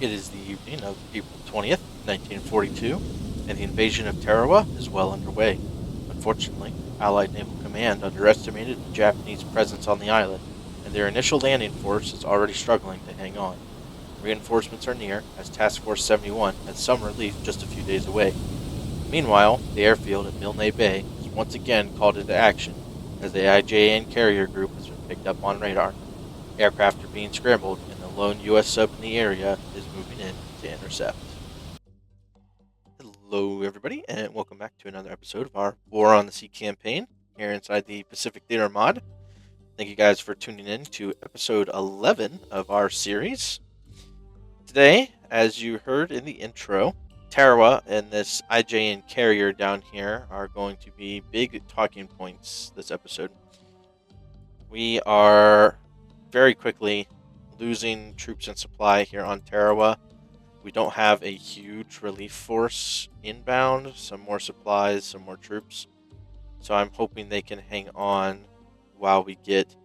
It is the evening of April 20th, 1942, and the invasion of Tarawa is well underway. Unfortunately, Allied Naval Command underestimated the Japanese presence on the island, and their initial landing force is already struggling to hang on. Reinforcements are near, as Task Force 71 has some relief just a few days away. Meanwhile, the airfield at Milne Bay is once again called into action, as the IJN carrier group has been picked up on radar. Aircraft are being scrambled, and the lone U.S. sub in the area is moving in to intercept. Hello, everybody, and welcome back to another episode of our War on the Sea campaign here inside the Pacific Theater mod. Thank you guys for tuning in to episode 11 of our series. Today, as you heard in the intro, Tarawa and this IJN carrier down here are going to be big talking points this episode. We are very quickly losing troops and supply here on Tarawa. We don't have a huge relief force inbound, some more supplies, some more troops. So I'm hoping they can hang on while we get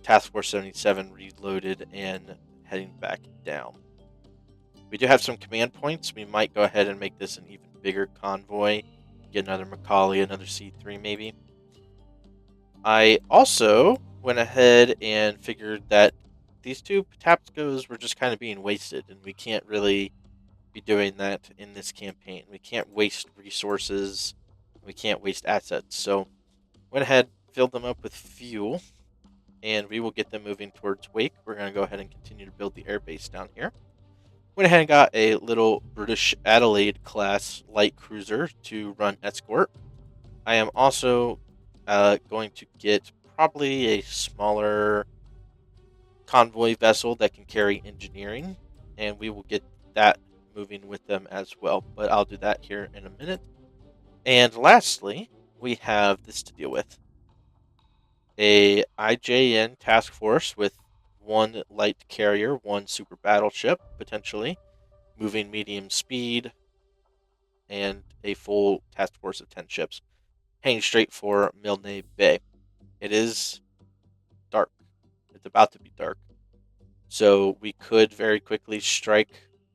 Task Force 77 reloaded and heading back down. We do have some command points. We might go ahead and make this an even bigger convoy. Get another Macaulay, another C3 maybe. I also went ahead and figured that these two Patapscos were just kind of being wasted, and we can't really be doing that in this campaign. We can't waste resources. We can't waste assets. So went ahead, filled them up with fuel, and we will get them moving towards Wake. We're going to go ahead and continue to build the airbase down here. Went ahead and got a little British Adelaide class light cruiser to run escort. I am also going to get probably a smaller convoy vessel that can carry engineering, and we will get that moving with them as well, but I'll do that here in a minute. And lastly, we have this to deal with. A IJN task force with one light carrier, one super battleship, potentially, moving medium speed, and a full task force of 10 ships, heading straight for Milne Bay. It is dark. It's about to be dark. So we could very quickly strike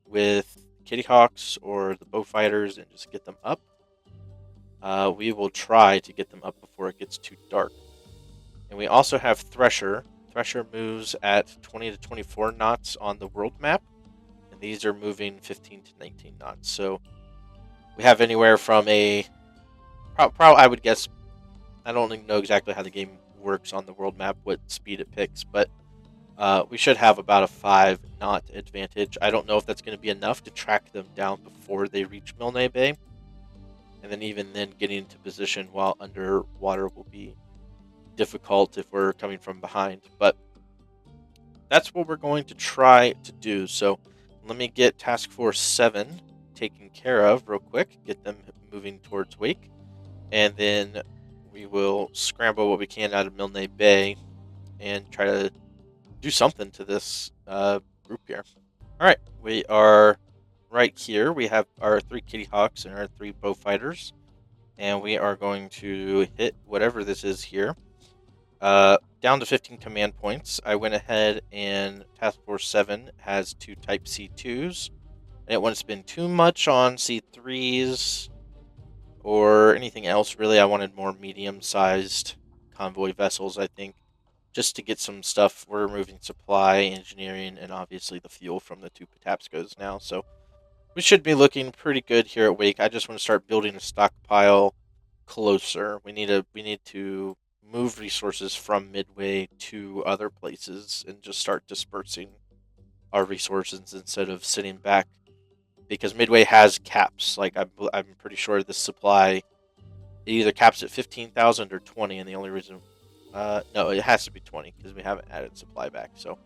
with Kitty Hawks or the bow fighters and just get them up. We will try to get them up before it gets too dark. And we also have Thresher. Thresher moves at 20 to 24 knots on the world map, and these are moving 15 to 19 knots. So we have anywhere from a, I would guess, I don't even know exactly how the game works on the world map, what speed it picks, but we should have about a 5-knot advantage. I don't know if that's going to be enough to track them down before they reach Milne Bay. And then even then, getting into position while underwater will be difficult if we're coming from behind. But that's what we're going to try to do. So let me get Task Force 7 taken care of real quick. Get them moving towards Wake. And then we will scramble what we can out of Milne Bay and try to do something to this group here. All right, we are right here. We have our 3 Kitty Hawks and our 3 bow fighters, and we are going to hit whatever this is here. Down to 15 command points. I went ahead and Task Force 7 has 2 Type C2s. I didn't want to spend too much on C3s or anything else, really. I wanted more medium-sized convoy vessels, I think, just to get some stuff. We're removing supply, engineering, and obviously the fuel from the 2 Patapscos now. So we should be looking pretty good here at Wake. I just want to start building a stockpile closer. We need to move resources from Midway to other places and just start dispersing our resources instead of sitting back, because Midway has caps. Like I'm pretty sure this supply either caps at 15,000 or 20, and the only reason no, it has to be 20 because we haven't added supply back. So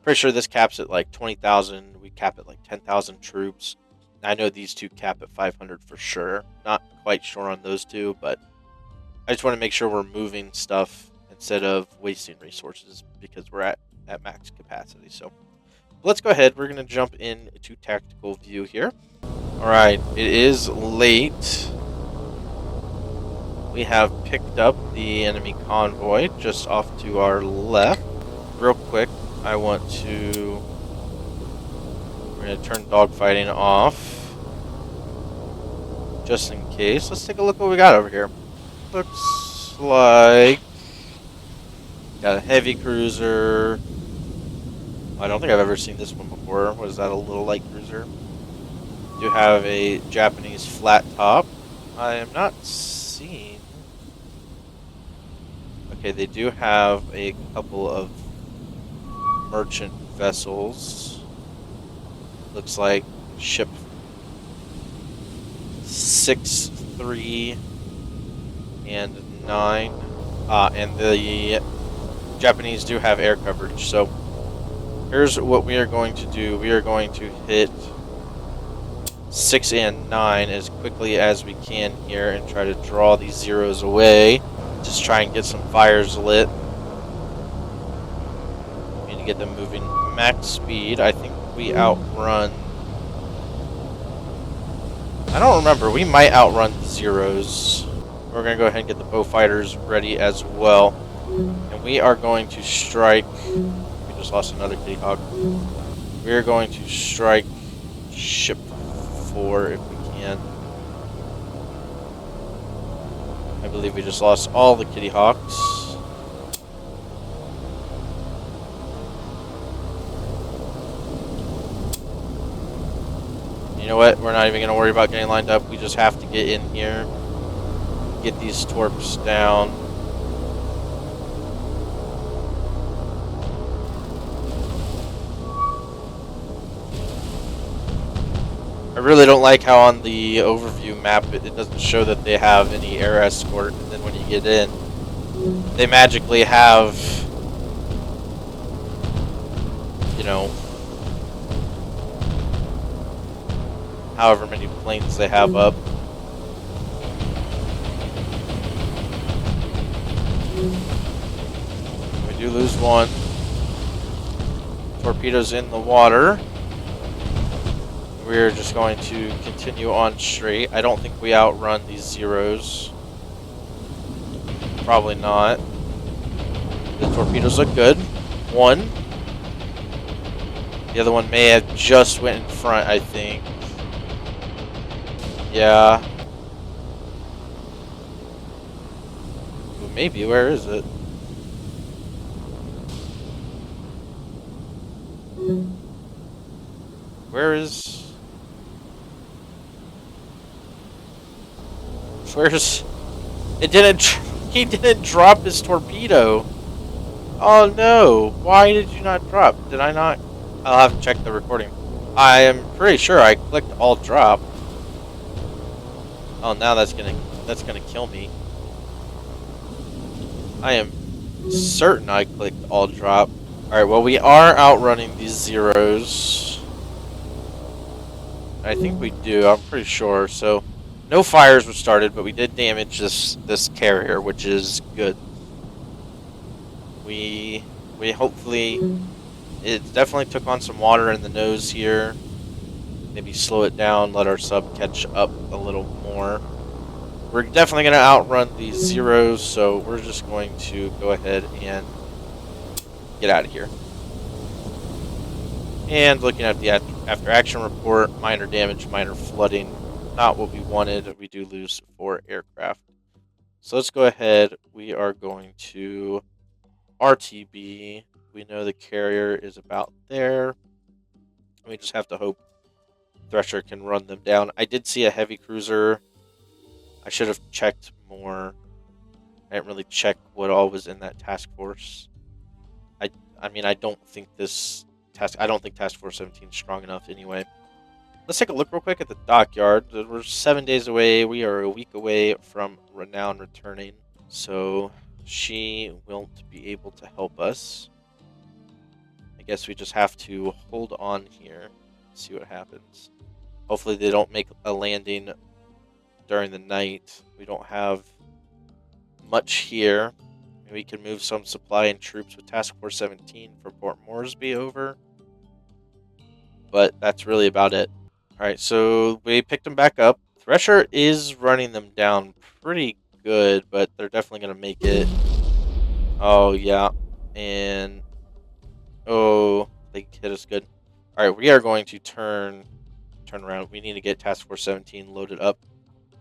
pretty sure this caps at like 20,000. We cap at like 10,000 troops. I know these two cap at 500 for sure. Not quite sure on those two, but I just want to make sure we're moving stuff instead of wasting resources because we're at max capacity. So let's go ahead. We're going to jump into tactical view here. All right, it is late. We have picked up the enemy convoy just off to our left. Real quick, I want to... We're going to turn dogfighting off. Just in case. Let's take a look what we got over here. Looks like... got a heavy cruiser. I don't think I've ever seen this one before. What is that, a little light cruiser? Do have a Japanese flat top. I am not seeing... Okay, they do have a couple of merchant vessels. Looks like ship 6, 3, and 9. And the Japanese do have air coverage. So here's what we are going to do. We are going to hit 6 and 9 as quickly as we can here and try to draw these zeros away. Just try and get some fires lit. We need to get them moving max speed. I think we outrun... I don't remember. We might outrun the zeros. We're going to go ahead and get the bow fighters ready as well. And we are going to strike... We just lost another kitty hawk. We are going to strike ship 4 if we can. I believe we just lost all the kitty hawks. You know what? We're not even going to worry about getting lined up. We just have to get in here. Get these torps down. I really don't like how on the overview map it doesn't show that they have any air escort, and then when you get in, they magically have, you know, however many planes they have up. We do lose one. Torpedoes in the water. We're just going to continue on straight. I don't think we outrun these zeros. Probably not. The torpedoes look good. One. The other one may have just went in front, I think. Yeah. Well, maybe. Where is it? Where is... Where's... It didn't... He didn't drop his torpedo. Oh no. Why did you not drop? Did I not... I'll have to check the recording. I am pretty sure I clicked all drop. Oh, now that's gonna kill me. I am certain I clicked all drop. Alright, well, we are outrunning these zeros. I think we do, I'm pretty sure. So, no fires were started, but we did damage this carrier, which is good. We hopefully... It definitely took on some water in the nose here. Maybe slow it down, let our sub catch up a little more. We're definitely going to outrun these zeros, so we're just going to go ahead and get out of here. And looking at the after action report, minor damage, minor flooding. Not what we wanted. We do lose 4 aircraft. So let's go ahead. We are going to RTB. We know the carrier is about there. We just have to hope Thresher can run them down. I did see a heavy cruiser. I should have checked more. I didn't really check what all was in that task force. I mean, I don't think Task Force 17 is strong enough anyway. Let's take a look real quick at the dockyard. We're 7 days away. We are a week away from Renown returning. So she won't be able to help us. I guess we just have to hold on here. See what happens. Hopefully they don't make a landing during the night. We don't have much here. We can move some supply and troops with Task Force 17 for Port Moresby over. But that's really about it. Alright, so we picked them back up. Thresher is running them down pretty good, but they're definitely going to make it. Oh, yeah. And... oh, they hit us good. All right, we are going to turn around. We need to get Task Force 17 loaded up.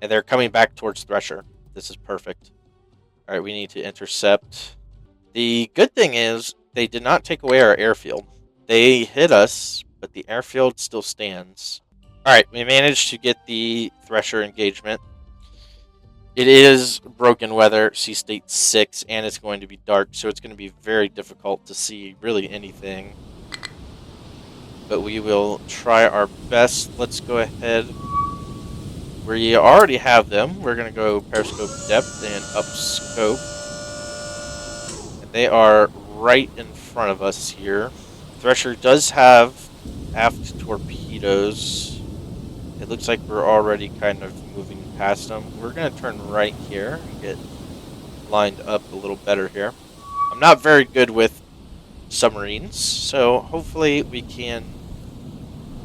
And they're coming back towards Thresher. This is perfect. All right, we need to intercept. The good thing is they did not take away our airfield. They hit us, but the airfield still stands. All right, we managed to get the Thresher engagement. It is broken weather, sea state 6, and it's going to be dark, so it's going to be very difficult to see really anything. But we will try our best. Let's go ahead. We already have them. We're going to go periscope depth and up scope. And they are right in front of us here. Thresher does have aft torpedoes. It looks like we're already kind of moving past them. We're going to turn right here and get lined up a little better here. I'm not very good with submarines, so hopefully we can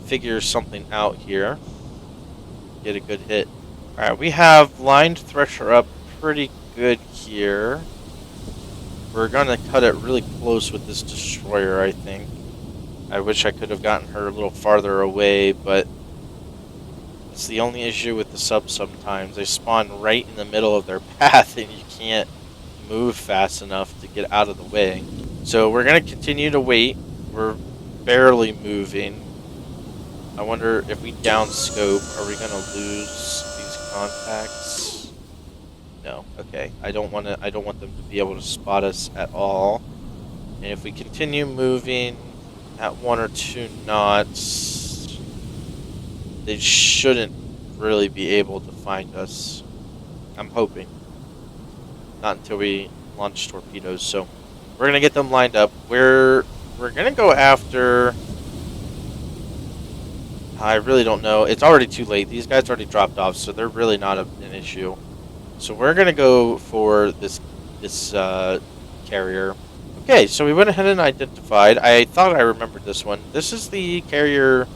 figure something out here. Get a good hit. Alright, we have lined Thresher up pretty good here. We're going to cut it really close with this destroyer, I think. I wish I could have gotten her a little farther away, but it's the only issue with the subs sometimes. They spawn right in the middle of their path and you can't move fast enough to get out of the way. So we're going to continue to wait. We're barely moving. I wonder if we down scope, are we going to lose these contacts? No. Okay. I don't want them to be able to spot us at all. And if we continue moving at 1 or 2 knots, they shouldn't really be able to find us. I'm hoping. Not until we launch torpedoes. So we're going to get them lined up. We're going to go after... I really don't know. It's already too late. These guys already dropped off, so they're really not an issue. So we're going to go for this carrier. Okay, so we went ahead and identified. I thought I remembered this one. This is the carrier.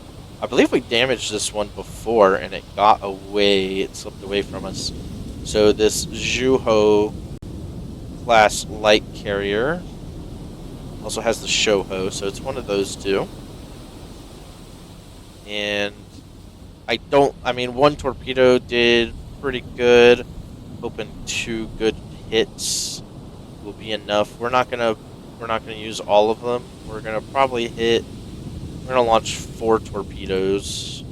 I believe we damaged this one before, and it got away. It slipped away from us. So this Zhuho class light carrier also has the Shoho, so it's one of those two. And one torpedo did pretty good. Hoping 2 good hits will be enough. We're not gonna use all of them. We're gonna launch 4 torpedoes.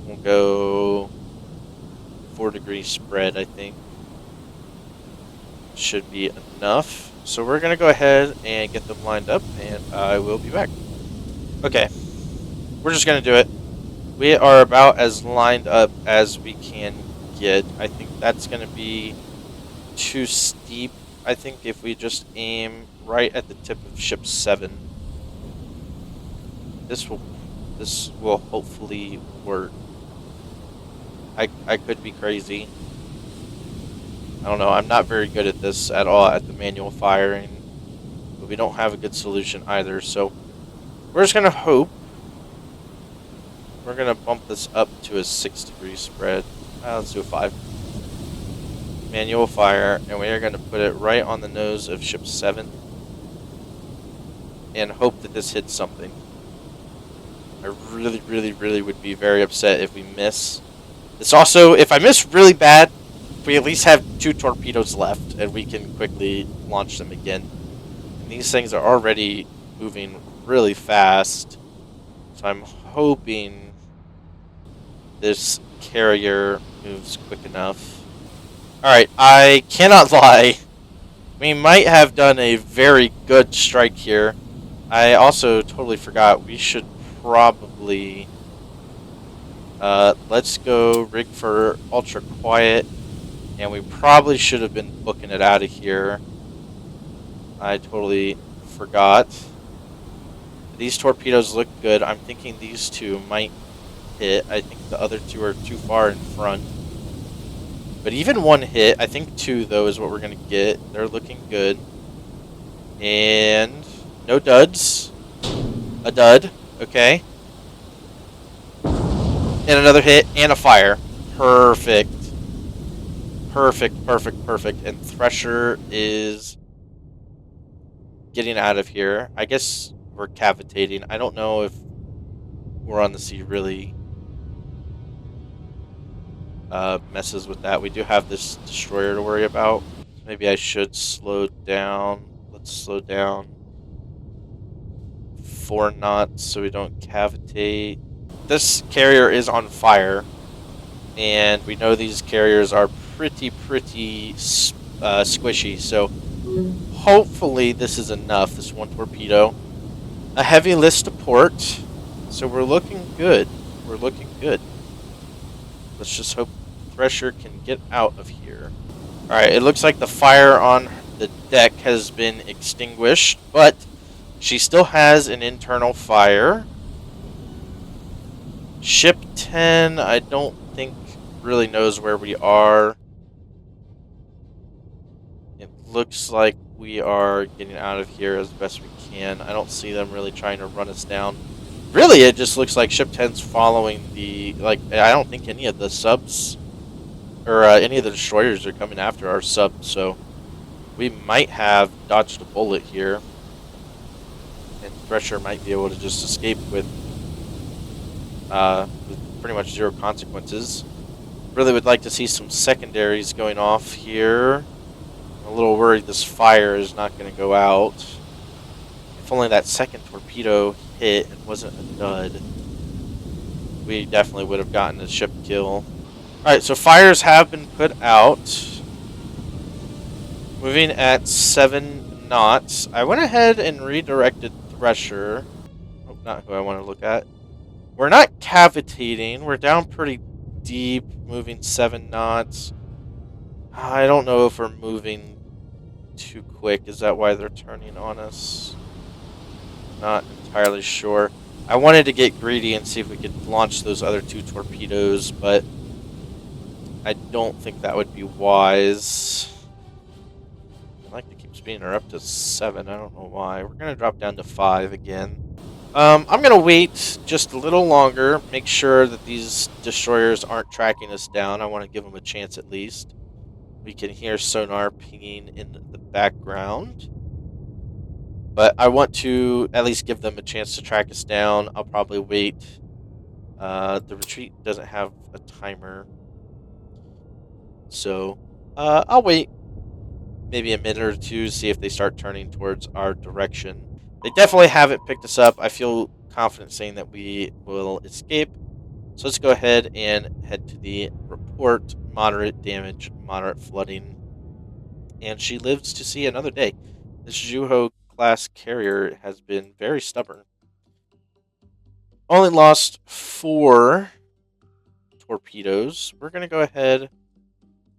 We'll go 4-degree spread, I think. Should be enough. So we're gonna go ahead and get them lined up, and I will be back. Okay. We're just going to do it. We are about as lined up as we can get. I think that's going to be too steep. I think if we just aim right at the tip of ship 7, this will hopefully work. I could be crazy. I don't know. I'm not very good at this at all, at the manual firing. But we don't have a good solution either. So we're just going to hope. We're going to bump this up to a 6-degree spread. Let's do a 5. Manual fire, and we are going to put it right on the nose of ship 7. And hope that this hits something. I really, really, really would be very upset if we miss. This also, if I miss really bad, we at least have 2 torpedoes left, and we can quickly launch them again. And these things are already moving really fast. So I'm hoping this carrier moves quick enough. Alright, I cannot lie. We might have done a very good strike here. I also totally forgot. We should probably... let's go rig for ultra quiet. And we probably should have been booking it out of here. I totally forgot. These torpedoes look good. I'm thinking these 2 might hit. I think the other 2 are too far in front. But even 1 hit, I think 2 though is what we're going to get. They're looking good. And no duds. A dud. Okay. And another hit and a fire. Perfect. Perfect, perfect, perfect. And Thresher is getting out of here. I guess we're cavitating. I don't know if War on the Sea really messes with that. We do have this destroyer to worry about. Maybe I should slow down. Let's slow down 4 knots so we don't cavitate. This carrier is on fire, and we know these carriers are pretty squishy, so hopefully this is enough, this 1 torpedo. A heavy list to port, so we're looking good. We're looking good. Let's just hope Thresher can get out of here. Alright, it looks like the fire on the deck has been extinguished, but she still has an internal fire. Ship 10, I don't think really knows where we are. It looks like we are getting out of here as best we can. I don't see them really trying to run us down. Really, it just looks like Ship 10's following the... Like, I don't think any of the subs... Or any of the destroyers are coming after our sub, so... We might have dodged a bullet here. And Thresher might be able to just escape with pretty much 0 consequences. Really would like to see some secondaries going off here. I'm a little worried this fire is not going to go out. If only that second torpedo hit and wasn't a dud, we definitely would have gotten a ship kill. Alright, so fires have been put out. Moving at 7 knots. I went ahead and redirected Thresher. Oh, not who I want to look at. We're not cavitating. We're down pretty deep, moving 7 knots. I don't know if we're moving too quick. Is that why they're turning on us? Not entirely sure. I wanted to get greedy and see if we could launch those other 2 torpedoes, but I don't think that would be wise. I'd like to keep speeding her up to 7. I don't know why. We're going to drop down to 5 again. I'm going to wait just a little longer, make sure that these destroyers aren't tracking us down. I want to give them a chance at least. We can hear sonar pinging in the background. But I want to at least give them a chance to track us down. I'll probably wait. The retreat doesn't have a timer. So, I'll wait maybe a minute or two, see if they start turning towards our direction. They definitely haven't picked us up. I feel confident saying that we will escape. So let's go ahead and head to the report. Moderate damage, moderate flooding. And she lives to see another day. This Juho class carrier has been very stubborn. Only lost 4 torpedoes. We're going to go ahead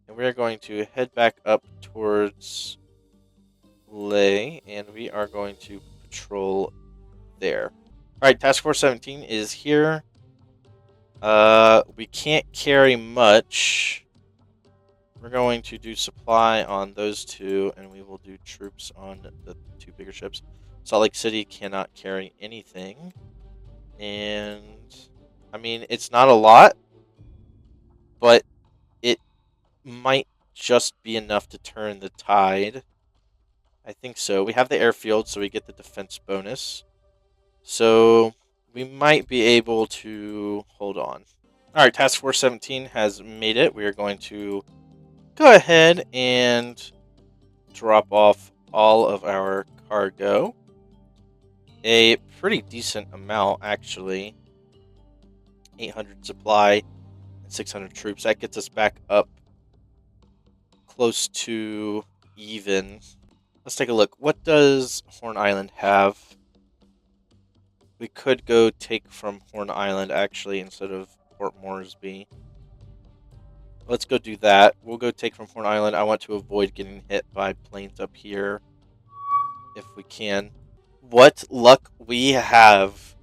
and we're going to head back up towards Lay, and we are going to patrol there. Alright, Task Force 17 is here. We can't carry much. We're going to do supply on those 2, and we will do troops on the 2 bigger ships. Salt Lake City cannot carry anything. And, I mean, it's not a lot, but it might just be enough to turn the tide. I think so. We have the airfield, so we get the defense bonus. So we might be able to hold on. Alright, Task Force 17 has made it. We are going to go ahead and drop off all of our cargo. A pretty decent amount, actually. 800 supply and 600 troops. That gets us back up close to even. Let's take a look. What does Horn Island have? We could go take from Horn Island, actually, instead of Port Moresby. Let's go do that. We'll go take from Horn Island. I want to avoid getting hit by planes up here, if we can. What luck we have.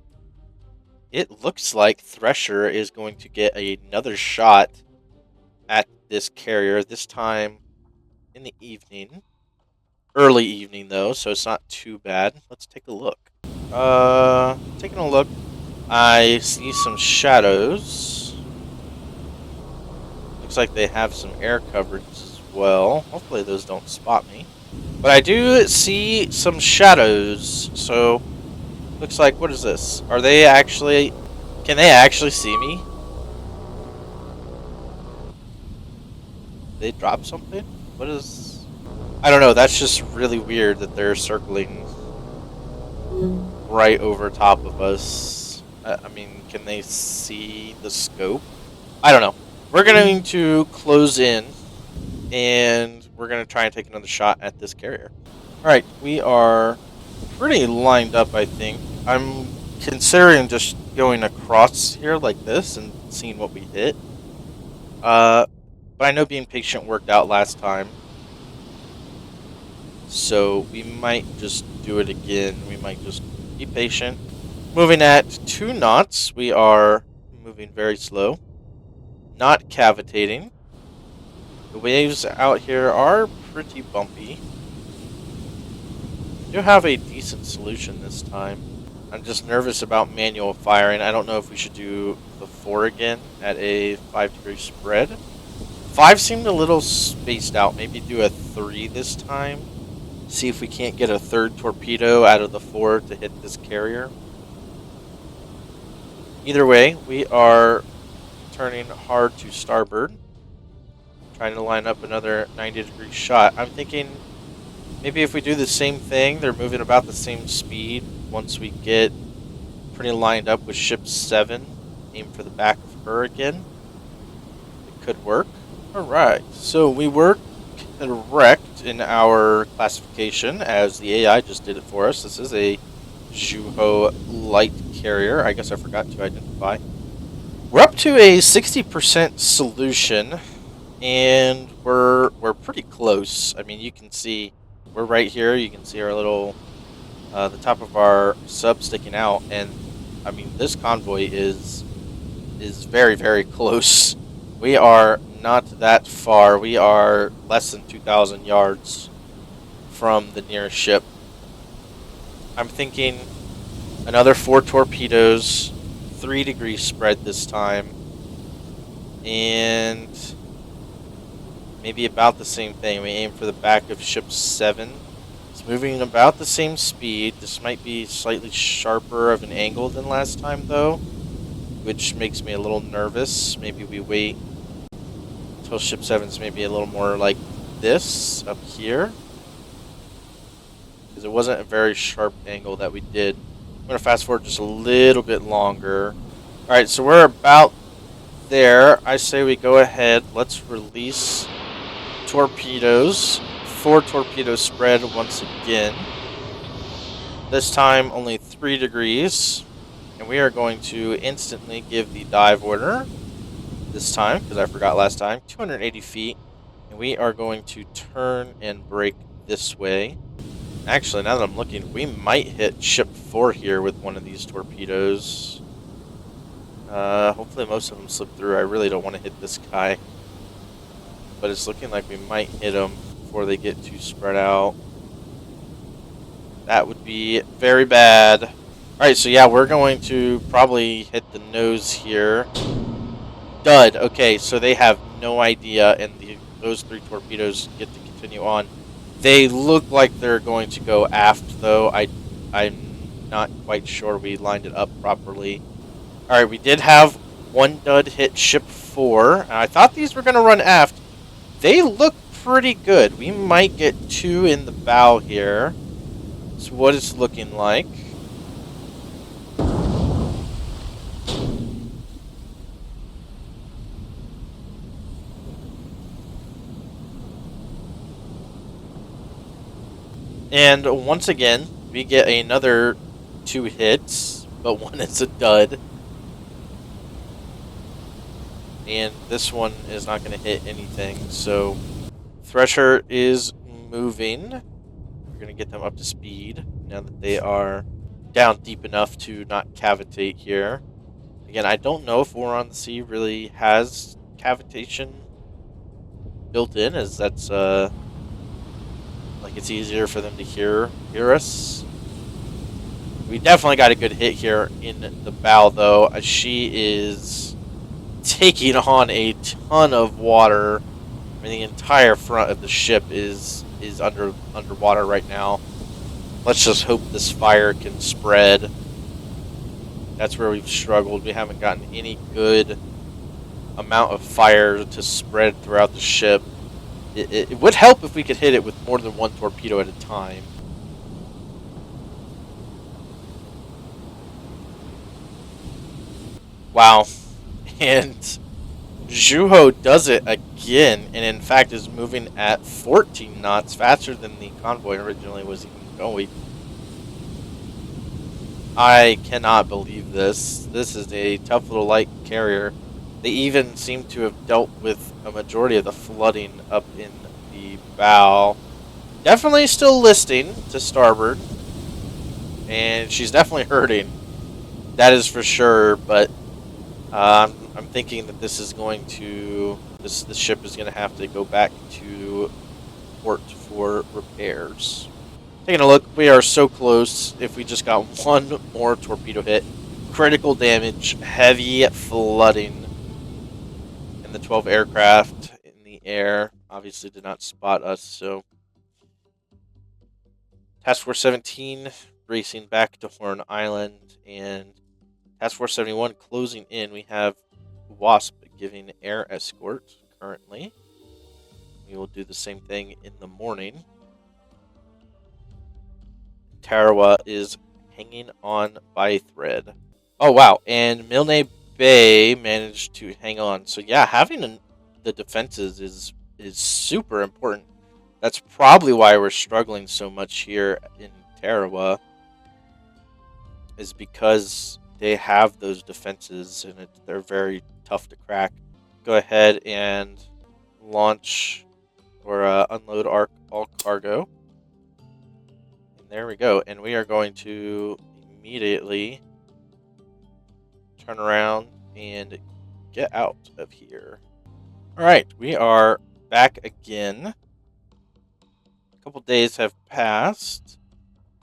It looks like Thresher is going to get another shot at this carrier, this time in the evening. Early evening, though, so it's not too bad. Let's take a look. Taking a look, I see some shadows. Looks like they have some air coverage as well. Hopefully those don't spot me. But I do see some shadows, so looks like, what is this? Are they actually Can they actually see me? They drop something? What is... I don't know, that's just really weird that they're circling right over top of us. I mean, can they see the scope? I don't know. We're going to close in, and we're going to try and take another shot at this carrier. Alright, we are pretty lined up, I think. I'm considering just going across here like this and seeing what we hit. But I know being patient worked out last time. So we might just do it again. We might just be patient. Moving at 2 knots. We are moving very slow. Not cavitating. The waves out here are pretty bumpy. We do have a decent solution this time. I'm just nervous about manual firing. I don't know if we should do the 4 again at a 5-degree spread. 5 seemed a little spaced out. Maybe do a 3 this time. See if we can't get a 3rd torpedo out of the 4 to hit this carrier. Either way, we are turning hard to starboard. Trying to line up another 90-degree shot. I'm thinking maybe if we do the same thing, they're moving about the same speed. Once we get pretty lined up with ship 7, aim for the back of her again. It could work. Alright, so we were correct in our classification as the AI just did it for us. This is a Zhuho light carrier. I guess I forgot to identify. We're up to a 60% solution, and we're pretty close. I mean, you can see we're right here. You can see our little the top of our sub sticking out, and I mean this convoy is very, very close. We are not that far. We are less than 2,000 yards from the nearest ship. I'm thinking another 4 torpedoes, 3-degree spread this time, and maybe about the same thing. We aim for the back of ship 7. It's moving about the same speed. This might be slightly sharper of an angle than last time, though, which makes me a little nervous. Maybe we wait until ship 7's maybe a little more like this up here, because it wasn't a very sharp angle that we did. I'm going to fast forward just a little bit longer. Alright, so we're about there. I say we go ahead. Let's release torpedoes. 4 torpedo spread once again. This time only 3 degrees. And we are going to instantly give the dive order. This time, because I forgot last time. 280 feet. And we are going to turn and brake this way. Actually, now that I'm looking, we might hit ship 4 here with one of these torpedoes. Hopefully most of them slip through. I really don't want to hit this guy. But it's looking like we might hit them before they get too spread out. That would be very bad. Alright, so yeah, we're going to probably hit the nose here. Dud. Okay, so they have no idea, and those 3 torpedoes get to continue on. They look like they're going to go aft, though. I'm not quite sure we lined it up properly. Alright, we did have 1 dud hit ship 4. And I thought these were going to run aft. They look pretty good. We might get 2 in the bow here. That's what it's looking like. And once again, we get another 2 hits, but one is a dud. And this one is not going to hit anything, so Thresher is moving. We're going to get them up to speed now that they are down deep enough to not cavitate here. Again, I don't know if War on the Sea really has cavitation built in, as that's like it's easier for them to hear us. We definitely got a good hit here in the bow, though, as she is taking on a ton of water. I mean, the entire front of the ship is underwater right now. Let's just hope this fire can spread. That's where we've struggled. We haven't gotten any good amount of fire to spread throughout the ship. It would help if we could hit it with more than one torpedo at a time. Wow. And Zhuho does it again, and in fact is moving at 14 knots faster than the convoy originally was even going. I cannot believe this. This is a tough little light carrier. They even seem to have dealt with a majority of the flooding up in the bow. Definitely still listing to starboard, and she's definitely hurting. That is for sure, but I'm thinking that this is going to this ship is going to have to go back to port for repairs. Taking a look, we are so close. If we just got one more torpedo hit, critical damage, heavy flooding, and the 12 aircraft in the air obviously did not spot us. So, Task Force 17 racing back to Horn Island, and Task Force 71 closing in. We have Wasp giving air escort currently. We will do the same thing in the morning. Tarawa is hanging on by thread. Oh, wow. And Milne Bay managed to hang on. So, yeah, having the defenses is super important. That's probably why we're struggling so much here in Tarawa, is because they have those defenses and they're very tough to crack. Go ahead and launch or unload all cargo. And there we go. And we are going to immediately turn around and get out of here. All right, we are back again. A couple days have passed.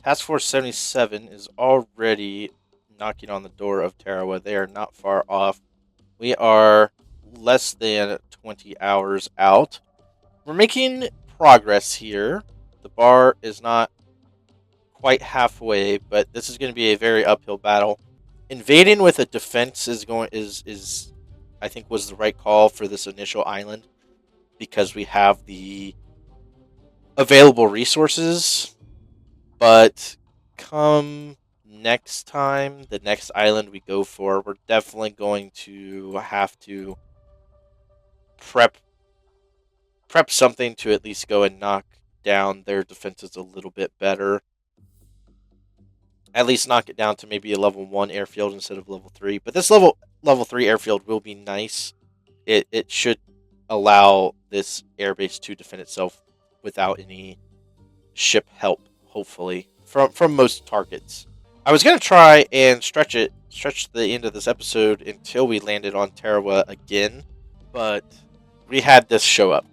Task Force 77 is already knocking on the door of Tarawa. They are not far off. We are less than 20 hours out. We're making progress here. The bar is not quite halfway, but this is going to be a very uphill battle. Invading with a defense is I think was the right call for this initial island, because we have the available resources. But come next time, the next island we go for, we're definitely going to have to prep something to at least go and knock down their defenses a little bit better. At least knock it down to maybe a level 1 airfield instead of level 3. But this level 3 airfield will be nice. It should allow this airbase to defend itself without any ship help, hopefully, from most targets. I was going to try and stretch the end of this episode until we landed on Tarawa again, but we had this show up.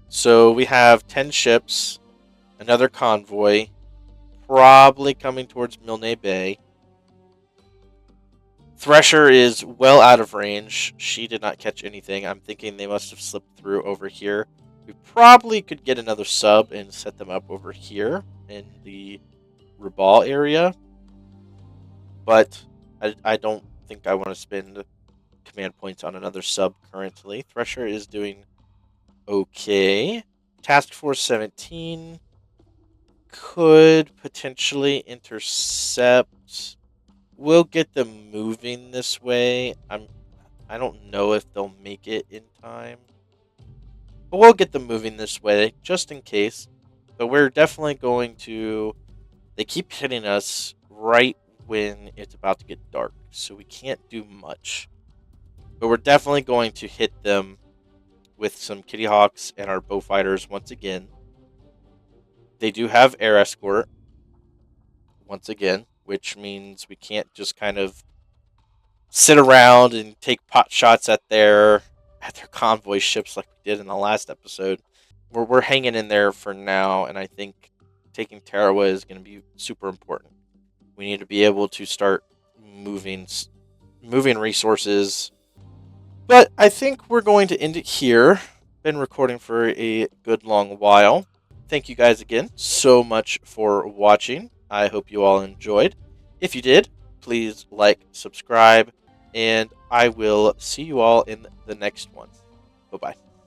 So we have 10 ships, another convoy, probably coming towards Milne Bay. Thresher is well out of range. She did not catch anything. I'm thinking they must have slipped through over here. We probably could get another sub and set them up over here in the Rabal area. But I don't think I want to spend command points on another sub currently. Thresher is doing okay. Task Force 17 could potentially intercept. We'll get them moving this way. I don't know if they'll make it in time, but we'll get them moving this way just in case. But we're definitely going to. They keep hitting us right when it's about to get dark, so we can't do much. But we're definitely going to hit them with some Kitty Hawks and our bow fighters once again. They do have air escort once again, which means we can't just kind of sit around and take pot shots at their convoy ships like we did in the last episode. We're hanging in there for now, and I think taking Tarawa is going to be super important. We need to be able to start moving resources. But I think we're going to end it here. Been recording for a good long while. Thank you guys again so much for watching. I hope you all enjoyed. If you did, please like, subscribe, and I will see you all in the next one. Bye-bye.